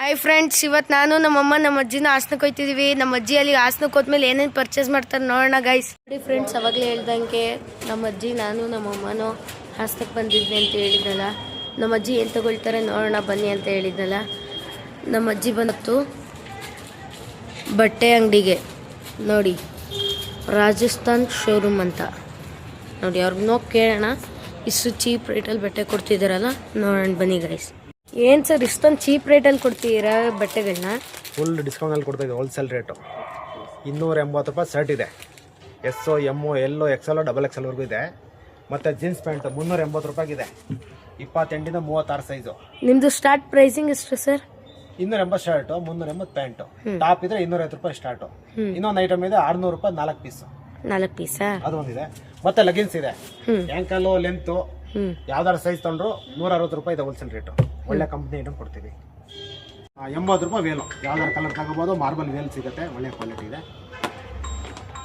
Hi friends, ಇವತ್ತು ನಾನು ನಮ್ಮಮ್ಮ ನಮ್ಮ ಅಜ್ಜಿನ ಹಾಸನಕ್ಕೆ ಹೋಗ್ತಿದ್ದೀವಿ. ನಮ್ಮ ಅಜ್ಜಿ ಅಲ್ಲಿ ಹಾಸನಕ್ಕೆ ಹೋದ್ಮೇಲೆ ಏನೇನು ಪರ್ಚೇಸ್ ಮಾಡ್ತಾರೆ ನೋಡೋಣ ಗೈಸ್. ನೋಡಿ ಫ್ರೆಂಡ್ಸ್, ಅವಾಗಲೇ ಹೇಳ್ದಂಗೆ ನಮ್ಮ ಅಜ್ಜಿ ನಾನು ನಮ್ಮ ಅಮ್ಮನೂ ಹಾಸನಕ್ಕೆ ಬಂದಿದ್ವಿ ಅಂತ ಹೇಳಿದ್ನಲ್ಲ. ನಮ್ಮ ಅಜ್ಜಿ ಏನು ತಗೊಳ್ತಾರೆ ನೋಡೋಣ ಬನ್ನಿ ಅಂತ ಹೇಳಿದ್ನಲ್ಲ. ನಮ್ಮ ಅಜ್ಜಿ ಬಂತು ಬಟ್ಟೆ ಅಂಗಡಿಗೆ. ನೋಡಿ, ರಾಜಸ್ಥಾನ್ ಶೋರೂಮ್ ಅಂತ ನೋಡಿ. ಅವ್ರಿಗೂ ಕೇಳೋಣ ಇಷ್ಟು ಚೀಪ್ ರೇಟಲ್ಲಿ ಬಟ್ಟೆ ಕೊಡ್ತಿದ್ದಾರಲ್ಲ, ನೋಡೋಣ ಬನ್ನಿ ಗೈಸ್. ಏನು ಸರ್ ಇಷ್ಟೊಂದು ಚೀಪ್ ರೇಟಲ್ಲಿ ಕೊಡ್ತೀರಾ ಬಟ್ಟೆಗಳನ್ನ? ಫುಲ್ ಡಿಸ್ಕೌಂಟಲ್ಲಿ ಕೊಡ್ತಾ ಇದೆ. ಹೋಲ್ಸೇಲ್ ರೇಟು 280 ರೂಪಾಯಿ ಶರ್ಟ್ ಇದೆ. ಎಸ್ಸು, ಎಮ್ಮು, ಎಲ್ಲು, ಎಕ್ಸೆಲ್, ಡಬಲ್ ಎಕ್ಸೆಲ್ವರೆಗೂ ಇದೆ. ಮತ್ತು ಜೀನ್ಸ್ ಪ್ಯಾಂಟ್ 380 ರೂಪಾಯಿಗಿದೆ. 28ಇಂದ 36 ಸೈಜು. ನಿಮ್ಮದು ಸ್ಟಾರ್ಟ್ ಪ್ರೈಸಿಂಗ್ ಎಷ್ಟು ಸರ್? 280 shirt, 380 pant. ಟಾಪ್ ಇದ್ರೆ 250 ರೂಪಾಯಿ ಸ್ಟಾರ್ಟು. ಇನ್ನೊಂದು ಐಟಮ್ ಇದೆ 600 ರೂಪಾಯಿ 4 ಪೀಸು. 4 ಪೀಸಾ? ಅದು ಒಂದಿದೆ. ಮತ್ತೆ ಲೆಗಿನ್ಸ್ ಇದೆ. ಆ್ಯಂಕಲು, ಲೆಂತು, ಯಾವ್ದಾರು ಸೈಜ್ ತೊಗೊಂಡ್ರು 160 ರೂಪಾಯಿ ಇದೆ ಹೋಲ್ಸೇಲ್ ರೇಟು. ಒಳ್ಳೆ ಕಂಪ್ನಿ ಐಟಮ್ ಕೊಡ್ತೀವಿ. 80 ರೂಪಾಯಿ ವೇಲು, ಯಾವ್ದಾರು ಕಲರ್ ತಗೋಬೋದು. ಮಾರ್ಬಲ್ ವೇಲ್ ಸಿಗುತ್ತೆ, ಒಳ್ಳೆ ಕ್ವಾಲಿಟಿ ಇದೆ.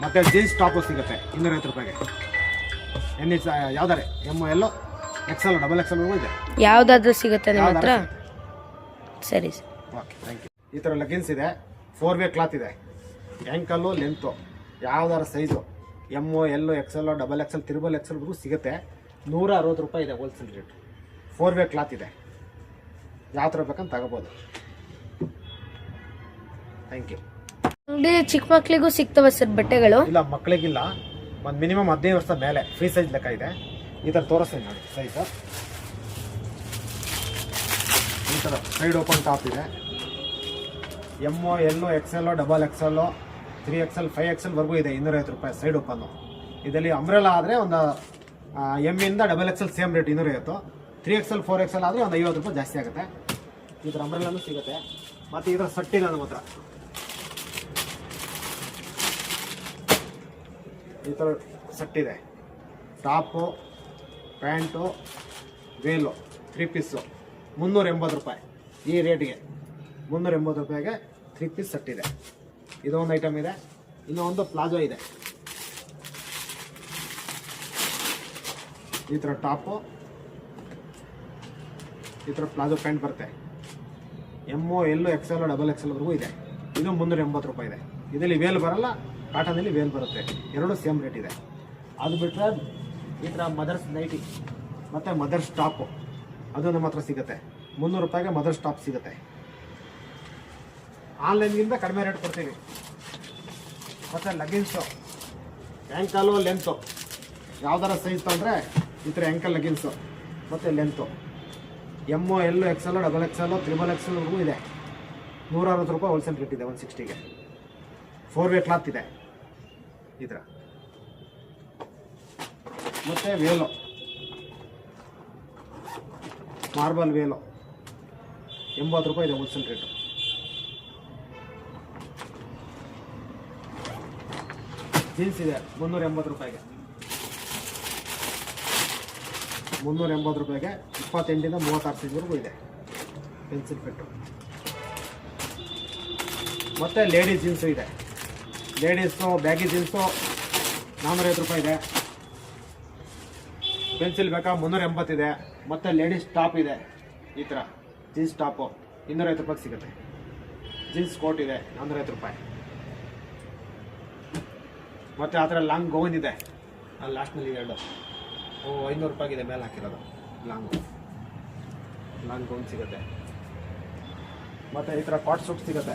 ಮತ್ತು ಜೀನ್ಸ್ ಟಾಪು ಸಿಗುತ್ತೆ 250 ರೂಪಾಯಿಗೆ. ಯಾವ್ದಾರೆ ಎಮ್ಮು, ಎಲ್ಲೋ, ಎಕ್ಸೆಲ್, ಡಬಲ್ ಎಕ್ಸೆಲ್ವರೆಗೂ ಇದೆ. ಯಾವುದಾದ್ರೂ ಸಿಗುತ್ತೆ ನಿಮ್ಮ ಹತ್ರ? ಸರಿ ಸರ್, ಓಕೆ, ಥ್ಯಾಂಕ್ ಯು. ಈ ಥರ ಲೆಗಿನ್ಸ್ ಇದೆ. 4 ವೇ ಕ್ಲಾತ್ ಇದೆ. ಆ್ಯಂಕಲ್ಲು, ಲೆಂತು, ಯಾವ್ದಾರು ಸೈಜು ಎಮ್ಮು, ಎಲ್ಲು, ಎಕ್ಸೆಲ್, ಡಬಲ್ ಎಕ್ಸೆಲ್, ತ್ರಿಬಲ್ ಎಕ್ಸೆಲ್ವರೆಗೂ ಸಿಗುತ್ತೆ. 160 ರೂಪಾಯಿ ಇದೆ ಹೋಲ್ಸೇಲ್ ರೇಟ್. 4 ವೇ ಕ್ಲಾತ್ ಇದೆ. ಯಾವ ಥರ ಬೇಕಂತ ತಗೋಬೋದು. Thank you. ಅಂಗಡಿ ಚಿಕ್ಕ ಮಕ್ಳಿಗೂ ಸಿಗ್ತವ ಸರ್ ಬಟ್ಟೆಗಳು? ಇಲ್ಲ, ಮಕ್ಕಳಿಗಿಲ್ಲ. ಒಂದು ಮಿನಿಮಮ್ 15 ವರ್ಷದ ಮೇಲೆ ಫ್ರೀ ಸೈಜ್ ಲೆಕ್ಕ ಇದೆ. ಈ ಥರ ತೋರಿಸ್ತೀನಿ ನೋಡಿ ಸೈಜು. ಈ ಥರ ಸೈಡ್ ಓಪನ್ ಟಾಪ್ ಇದೆ. M, L, XL, double XL, 3XL, 5XLವರೆಗೂ ಇದೆ. 250 ರೂಪಾಯಿ ಸೈಡ್ ಓಪನ್ನು. ಇದರಲ್ಲಿ ಅಂಬ್ರೆಲಾ ಆದರೆ ಒಂದು ಎಮ್ಮಿಂದ double XL same rate 250. 3XL, 4XL ಆದರೆ ಒಂದು 50 ರೂಪಾಯಿ ಜಾಸ್ತಿ ಆಗುತ್ತೆ. ಈ ಥರ ಅಂಬ್ರೆಲಾನು ಸಿಗುತ್ತೆ. ಮತ್ತು ಈ ಥರ ಸಟ್ಟಿದೆ ನಮ್ಮ ಹತ್ರ. ಈ ಥರ ಸಟ್ಟಿದೆ. ಟಾಪು, ಪ್ಯಾಂಟು, ವೇಲು 3 ಪೀಸು 380 ರೂಪಾಯಿ. ಈ ರೇಟ್ಗೆ 380 ರೂಪಾಯಿಗೆ 3 ಪೀಸ್ ಸಟ್ಟಿದೆ. ಇದೊಂದು ಐಟಮ್ ಇದೆ. ಇನ್ನೊಂದು ಪ್ಲಾಜೋ ಇದೆ. ಈ ಥರ ಟಾಪು, ಈ ಥರ ಪ್ಲಾಜೋ ಪ್ಯಾಂಟ್ ಬರುತ್ತೆ. ಎಮ್ಮು, ಎಲ್ಲು, ಎಕ್ಸೆಲ್, ಡಬಲ್ ಎಕ್ಸೆಲ್ವರೆಗೂ ಇದೆ. ಇದು 380 ರೂಪಾಯಿ ಇದೆ. ಇದರಲ್ಲಿ ವೇಲ್ ಬರಲ್ಲ, ಕಾಟನಲ್ಲಿ ವೇಲ್ ಬರುತ್ತೆ. ಎರಡೂ ಸೇಮ್ ರೇಟ್ ಇದೆ. ಅದು ಬಿಟ್ಟರೆ ಈ ಥರ ಮದರ್ಸ್ ನೈಟಿ ಮತ್ತು ಮದರ್ಸ್ ಟಾಪು, ಅದು ನಮ್ಮ ಹತ್ರ ಸಿಗುತ್ತೆ. 300 ರೂಪಾಯಿಗೆ ಮದರ್ಸ್ ಟಾಪ್ ಸಿಗುತ್ತೆ. ಆನ್ಲೈನ್ಗಿಂತ ಕಡಿಮೆ ರೇಟ್ ಕೊಡ್ತೀವಿ. ಮತ್ತು ಲೆಗಿನ್ಸು, ಆ್ಯಂಕಲು, ಲೆಂತು, ಯಾವ್ದಾರ ಸೈಜ್ ತೊಗೊಂಡ್ರೆ ಈ ಥರ ಆ್ಯಂಕಲ್ ಲೆಗಿನ್ಸು ಮತ್ತು ಲೆಂತು. ಎಮ್ಮು, ಎಲ್ಲು, ಎಕ್ಸೆಲ್, ಡಬಲ್ ಎಕ್ಸೆಲ್, ತ್ರಿಬಲ್ ಎಕ್ಸೆಲ್ವರೆಗೂ ಇದೆ. 160 ರೂಪಾಯಿ ಹೋಲ್ಸೇಲ್ ರೇಟ್ ಇದೆ. 160ಗೆ 4 ವೇ ಕ್ಲಾತ್ ಇದೆ. ಈ ಥರ ಮತ್ತು ವೇಲು, ಮಾರ್ಬಲ್ ವೇಲು 80 ರೂಪಾಯಿ ಇದೆ ಹೋಲ್ಸೇಲ್ ರೇಟು. ಜೀನ್ಸ್ ಇದೆ 380 ರೂಪಾಯಿಗೆ. 380 ರೂಪಾಯಿಗೆ 28ಇಂದ 36 ಸೈಜ್ವರೆಗೂ ಇದೆ. Pencil fit. ಮತ್ತು ಲೇಡೀಸ್ ಜೀನ್ಸು ಇದೆ. ಲೇಡೀಸು ಬ್ಯಾಗಿ ಜೀನ್ಸು 450 ರೂಪಾಯಿ ಇದೆ. ಪೆನ್ಸಿಲ್ ಬೇಕಾ 380 ಇದೆ. ಮತ್ತು ಲೇಡೀಸ್ ಟಾಪ್ ಇದೆ. ಈ ಥರ ಜೀನ್ಸ್ ಟಾಪು 250 ರೂಪಾಯಿಗೆ ಸಿಗುತ್ತೆ. ಜೀನ್ಸ್ ಕೋಟ್ ಇದೆ 450 ರೂಪಾಯಿ. ಮತ್ತು ಆ ಥರ ಲಾಂಗ್ ಗೌನ್ ಇದೆ. ಅಲ್ಲಿ ಲಾಸ್ಟ್ನಲ್ಲಿ 2 500 ರೂಪಾಯಿಗಿದೆ ಮೇಲೆ ಹಾಕಿರೋದು. ಲಾಂಗ್ ಗೌನ್ ಸಿಗುತ್ತೆ. ಮತ್ತು ಈ ಥರ ಕಾಟ್ ಸೂಟ್ ಸಿಗುತ್ತೆ.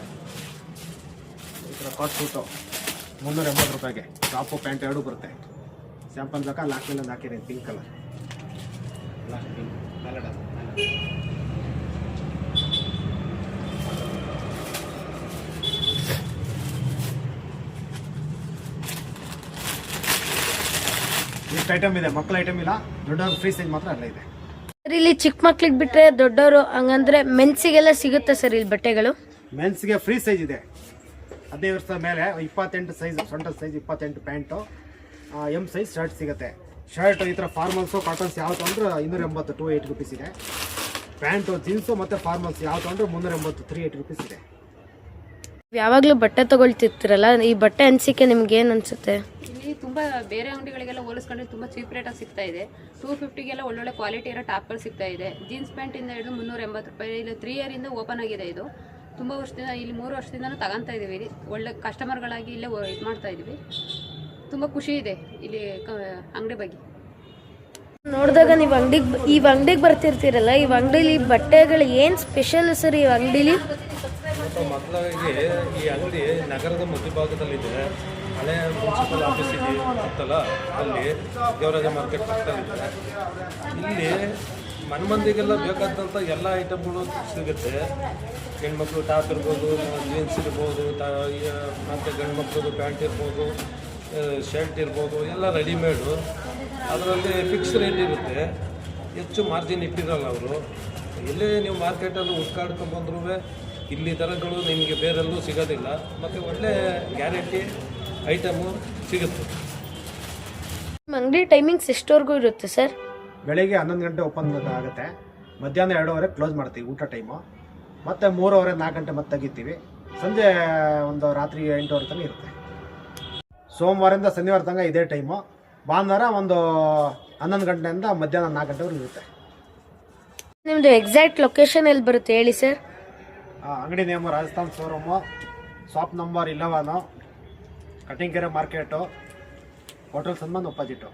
ಈ ಥರ ಕಾಟ್ ಸೂಟು 380 ರೂಪಾಯಿಗೆ. ಟಾಪು ಪ್ಯಾಂಟ್ ಎರಡೂ ಬರುತ್ತೆ. ಸ್ಯಾಂಪಲ್ ಬೇಕಾ? ಲಾಸ್ಟ್ನಲ್ಲಿ ಒಂದು ಹಾಕಿರಿ ಪಿಂಕ್ ಕಲರ್. ಲಾಸ್ಟ್ ಪಿಂಕ್ ಮ್ಯಾಲಡ. ಇಷ್ಟು ಐಟಮ್ ಇದೆ. ಮಕ್ಕಳ ಐಟಮ್ ಇಲ್ಲ, ದೊಡ್ಡವ್ರ ಫ್ರೀ ಸೈಜ್ ಮಾತ್ರ ಎಲ್ಲ ಇದೆ. ಸರ್, ಇಲ್ಲಿ ಚಿಕ್ಕ ಮಕ್ಳಿಗೆ ಬಿಟ್ರೆ ದೊಡ್ಡವರು ಹಂಗಂದ್ರೆ ಮೆನ್ಸಿಗೆಲ್ಲ ಸಿಗುತ್ತೆ ಸರ್ ಇಲ್ಲಿ ಬಟ್ಟೆಗಳು? ಮೆನ್ಸ್ಗೆ ಫ್ರೀ ಸೈಜ್ ಇದೆ. 15 ವರ್ಷದ ಮೇಲೆ 28 ಸೈಜ್, ಸೊಂಟದ size 28 pant, M size shirt ಸಿಗುತ್ತೆ. ಶರ್ಟ್ ಈ ಥರ ಫಾರ್ಮಲ್ಸು, ಕಾಟನ್ಸ್ ಯಾವ ತೊಗೊಂಡ್ರೆ 280 280 ರೂಪೀಸ್ ಇದೆ. ಪ್ಯಾಂಟು, ಜೀನ್ಸು ಮತ್ತು ಫಾರ್ಮಲ್ಸ್ ಯಾವ ತೊಗೊಂಡ್ರೆ 380 380 ರೂಪೀಸ್ ಇದೆ. ಯಾವಾಗಲೂ ಬಟ್ಟೆ ತಗೊಳ್ತಿರ್ತೀರಲ್ಲ, ಈ ಬಟ್ಟೆ ಅನಿಸಿಕೆ ನಿಮ್ಗೆ ಏನು ಅನಿಸುತ್ತೆ? ಇಲ್ಲಿ ತುಂಬ ಬೇರೆ ಅಂಗಡಿಗಳಿಗೆಲ್ಲ ಹೋಲಿಸ್ಕೊಂಡ್ರೆ ತುಂಬ ಚೀಪ್ ರೇಟಾಗಿ ಸಿಗ್ತಾ ಇದೆ. 250ಗೆಲ್ಲ ಒಳ್ಳೊಳ್ಳೆ ಕ್ವಾಲಿಟಿ ಇರೋ ಟಾಪ್ಗಳು ಸಿಗ್ತಾ ಇದೆ. ಜೀನ್ಸ್ ಪ್ಯಾಂಟಿಂದ ಹಿಡಿದು 380 ರೂಪಾಯಿ. ಇಲ್ಲಿ 3 ಇಯರಿಂದ ಓಪನ್ ಆಗಿದೆ ಇದು. ತುಂಬ ವರ್ಷದಿಂದ ಇಲ್ಲಿ 3 ವರ್ಷದಿಂದನೂ ತಗೊಂತಾ ಇದ್ದೀವಿ ಇಲ್ಲಿ ಒಳ್ಳೆ ಕಸ್ಟಮರ್ಗಳಾಗಿ ಇಲ್ಲೇ ಇದು ಮಾಡ್ತಾ ಇದ್ದೀವಿ. ತುಂಬ ಖುಷಿ ಇದೆ ಇಲ್ಲಿ ಅಂಗಡಿ ಬಗ್ಗೆ. ನೋಡಿದಾಗ ನೀವು ಈ ಅಂಗಡಿಗೆ ಬರ್ತಿರ್ತೀರಲ್ಲ, ಈ ಅಂಗಡಿಲಿ ಬಟ್ಟೆಗಳು ಏನು ಸ್ಪೆಷಲ್ ಸರ್ ಈ ಅಂಗಡಿಲಿ? ಮಕ್ಕಳಿಗೆ ಈ ಅಂಗಡಿ ನಗರದ ಮಧ್ಯಭಾಗದಲ್ಲಿದೆ. ಹಳೆ ಮುನ್ಸಿಪಲ್ ಆಫೀಸ್ ಇದೆ ಅಂತಲ್ಲ, ಅಲ್ಲಿ ದೇವರಾಜ ಮಾರ್ಕೆಟ್ ಪಕ್ಕದಲ್ಲಿದೆ. ಇಲ್ಲಿ ಮನ್ಮಂದಿಗೆಲ್ಲ ಬೇಕಾದಂಥ ಎಲ್ಲ ಐಟಮ್ಗಳು ಸಿಗುತ್ತೆ. ಹೆಣ್ಮಕ್ಳು ಟಾಪ್ ಇರ್ಬೋದು, ಜೀನ್ಸ್ ಇರ್ಬೋದು, ಮತ್ತು ಗಂಡು ಮಕ್ಕಳದು ಪ್ಯಾಂಟ್ ಇರ್ಬೋದು, ಶರ್ಟ್ ಇರ್ಬೋದು, ಎಲ್ಲ ರೆಡಿಮೇಡು. ಅದರಲ್ಲಿ ಫಿಕ್ಸ್ ರೇಟ್ ಇರುತ್ತೆ, ಹೆಚ್ಚು ಮಾರ್ಜಿನ್ ಇಟ್ಟಿರಲ್ಲ ಅವರು. ಎಲ್ಲೇ ನೀವು ಮಾರ್ಕೆಟಲ್ಲಿ ಹುಡ್ಕಾಡ್ಕೊಂಡ್ಬಂದ್ರೂ ಇಲ್ಲಿ ದರಗಳು ನಿಮಗೆ ಬೇರೆಲ್ಲೂ ಸಿಗೋದಿಲ್ಲ, ಮತ್ತು ಒಳ್ಳೆ ಗ್ಯಾರಂಟಿ ಐಟಮು ಸಿಗುತ್ತೆ. ಅಂಗಡಿ ಟೈಮಿಂಗ್ಸ್ ಎಷ್ಟವರೆಗೂ ಇರುತ್ತೆ ಸರ್? ಬೆಳಿಗ್ಗೆ 11 ಗಂಟೆ ಓಪನ್ ಆಗುತ್ತೆ, ಮಧ್ಯಾಹ್ನ 2:30 ಕ್ಲೋಸ್ ಮಾಡ್ತೀವಿ ಊಟ ಟೈಮು, ಮತ್ತು 3:30 4 ಗಂಟೆ ಮತ್ತೆ ತೆಗಿತೀವಿ. ಸಂಜೆ ಒಂದು ರಾತ್ರಿ 8:00 ತನಕ ಇರುತ್ತೆ. ಸೋಮವಾರದಿಂದ ಶನಿವಾರ ತನಕ ಇದೇ ಟೈಮು. ಭಾನುವಾರ ಒಂದು 11 ಗಂಟೆಯಿಂದ ಮಧ್ಯಾಹ್ನ 4 ಗಂಟೆವರೆಗೂ ಇರುತ್ತೆ. ನಿಮ್ಮದು ಎಕ್ಸಾಕ್ಟ್ ಲೊಕೇಶನ್ ಎಲ್ಲಿ ಬರುತ್ತೆ ಹೇಳಿ ಸರ್? ಅಂಗಡಿ name Rajasthan showroom, shop number 11, cutting ಕೆರೆ ಮಾರ್ಕೆಟು, ಹೋಟೆಲ್ ಸನ್ಮಾನ್ ಅಪೋಸಿಟು.